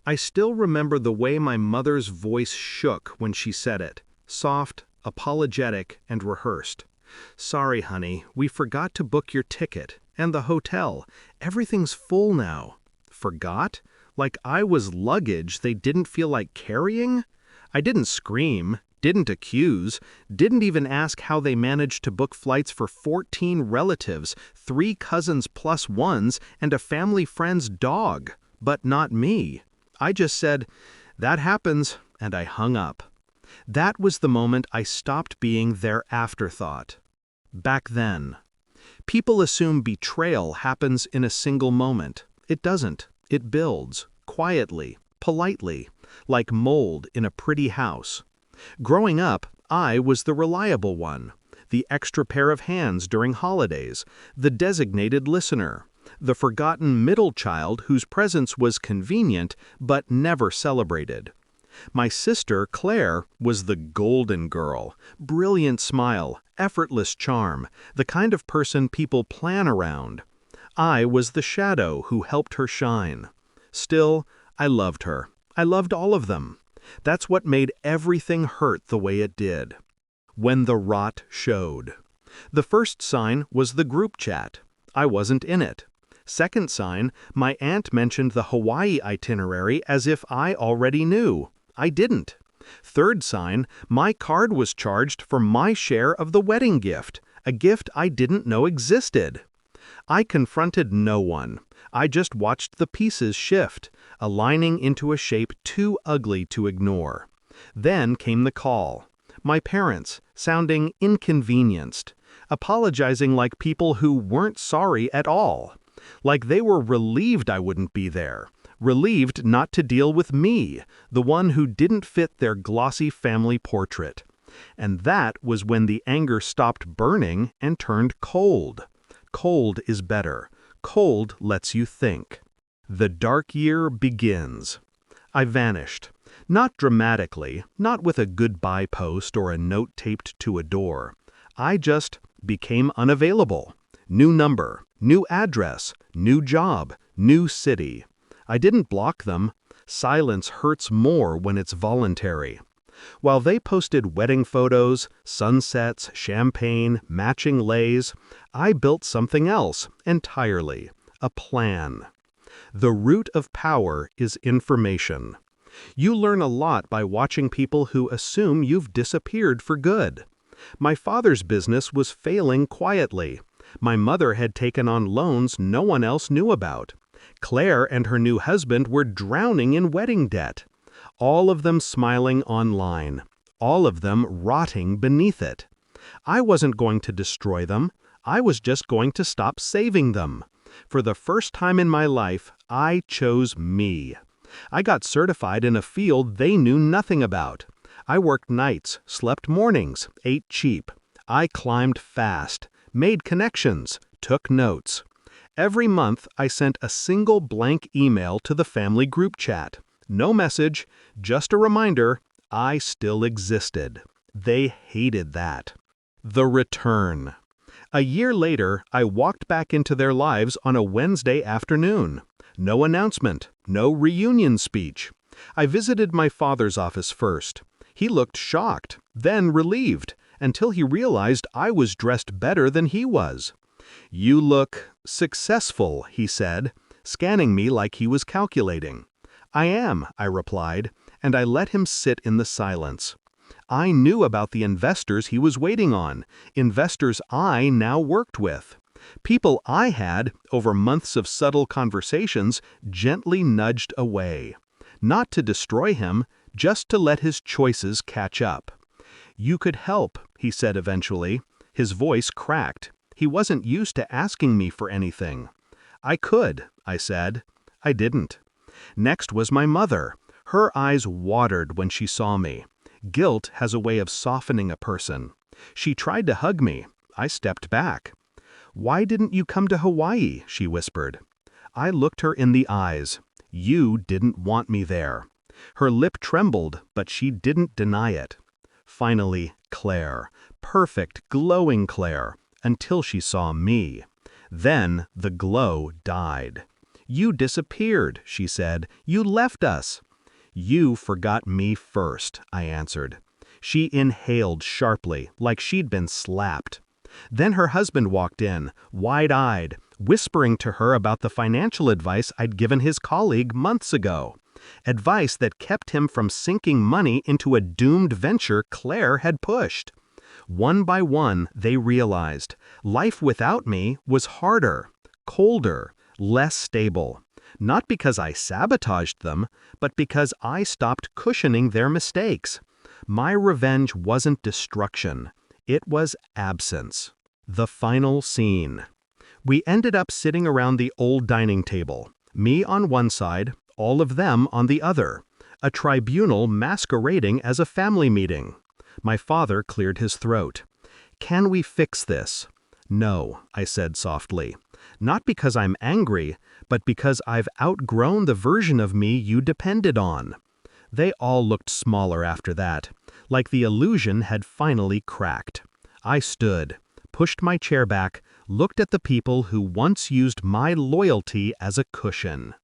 I still remember the way my mother's voice shook when she said it, soft, apologetic, and rehearsed. "Sorry, honey, we forgot to book your ticket, and the hotel. Everything's full now." Forgot? Like I was luggage they didn't feel like carrying? I didn't scream, didn't accuse, didn't even ask how they managed to book flights for 14 relatives, 3 cousins plus ones, and a family friend's dog. But not me. I just said, "That happens," and I hung up. That was the moment I stopped being their afterthought. Back then. People assume betrayal happens in a single moment. It doesn't. It builds, quietly, politely, like mold in a pretty house. Growing up, I was the reliable one, the extra pair of hands during holidays, the designated listener, the forgotten middle child whose presence was convenient but never celebrated. My sister, Claire, was the golden girl, brilliant smile, effortless charm, the kind of person people plan around. I was the shadow who helped her shine. Still, I loved her. I loved all of them. That's what made everything hurt the way it did. When the rot showed. The first sign was the group chat. I wasn't in it. Second sign, my aunt mentioned the Hawaii itinerary as if I already knew. I didn't. Third sign, my card was charged for my share of the wedding gift, a gift I didn't know existed. I confronted no one. I just watched the pieces shift, aligning into a shape too ugly to ignore. Then came the call. My parents, sounding inconvenienced, apologizing like people who weren't sorry at all. Like they were relieved I wouldn't be there. Relieved not to deal with me, the one who didn't fit their glossy family portrait. And that was when the anger stopped burning and turned cold. Cold is better. Cold lets you think. The dark year begins. I vanished. Not dramatically, not with a goodbye post or a note taped to a door. I just became unavailable. New number, new address, new job, new city. I didn't block them. Silence hurts more when it's voluntary. While they posted wedding photos, sunsets, champagne, matching leis, I built something else entirely. A plan. The root of power is information. You learn a lot by watching people who assume you've disappeared for good. My father's business was failing quietly. My mother had taken on loans no one else knew about. Claire and her new husband were drowning in wedding debt. All of them smiling online. All of them rotting beneath it. I wasn't going to destroy them. I was just going to stop saving them. For the first time in my life, I chose me. I got certified in a field they knew nothing about. I worked nights, slept mornings, ate cheap. I climbed fast, made connections, took notes. Every month, I sent a single blank email to the family group chat. No message, just a reminder, I still existed. They hated that. The return. A year later, I walked back into their lives on a Wednesday afternoon. No announcement, no reunion speech. I visited my father's office first. He looked shocked, then relieved, until he realized I was dressed better than he was. "You look successful," he said, scanning me like he was calculating. "I am," I replied, and I let him sit in the silence. I knew about the investors he was waiting on, investors I now worked with. People I had, over months of subtle conversations, gently nudged away. Not to destroy him, just to let his choices catch up. "You could help," he said eventually. His voice cracked. He wasn't used to asking me for anything. "I could," I said. I didn't. Next was my mother. Her eyes watered when she saw me. Guilt has a way of softening a person. She tried to hug me. I stepped back. "Why didn't you come to Hawaii?" she whispered. I looked her in the eyes. "You didn't want me there." Her lip trembled, but she didn't deny it. Finally, Claire. Perfect, glowing Claire. Until she saw me. Then the glow died. "You disappeared," she said. "You left us." "You forgot me first," I answered. She inhaled sharply, like she'd been slapped. Then her husband walked in, wide-eyed, whispering to her about the financial advice I'd given his colleague months ago. Advice that kept him from sinking money into a doomed venture Claire had pushed. One by one, they realized life without me was harder, colder, less stable. Not because I sabotaged them, but because I stopped cushioning their mistakes. My revenge wasn't destruction. It was absence. The final scene. We ended up sitting around the old dining table, me on one side, all of them on the other, a tribunal masquerading as a family meeting. My father cleared his throat. "Can we fix this?" "No," I said softly. "Not because I'm angry, but because I've outgrown the version of me you depended on." They all looked smaller after that, like the illusion had finally cracked. I stood, pushed my chair back, looked at the people who once used my loyalty as a cushion.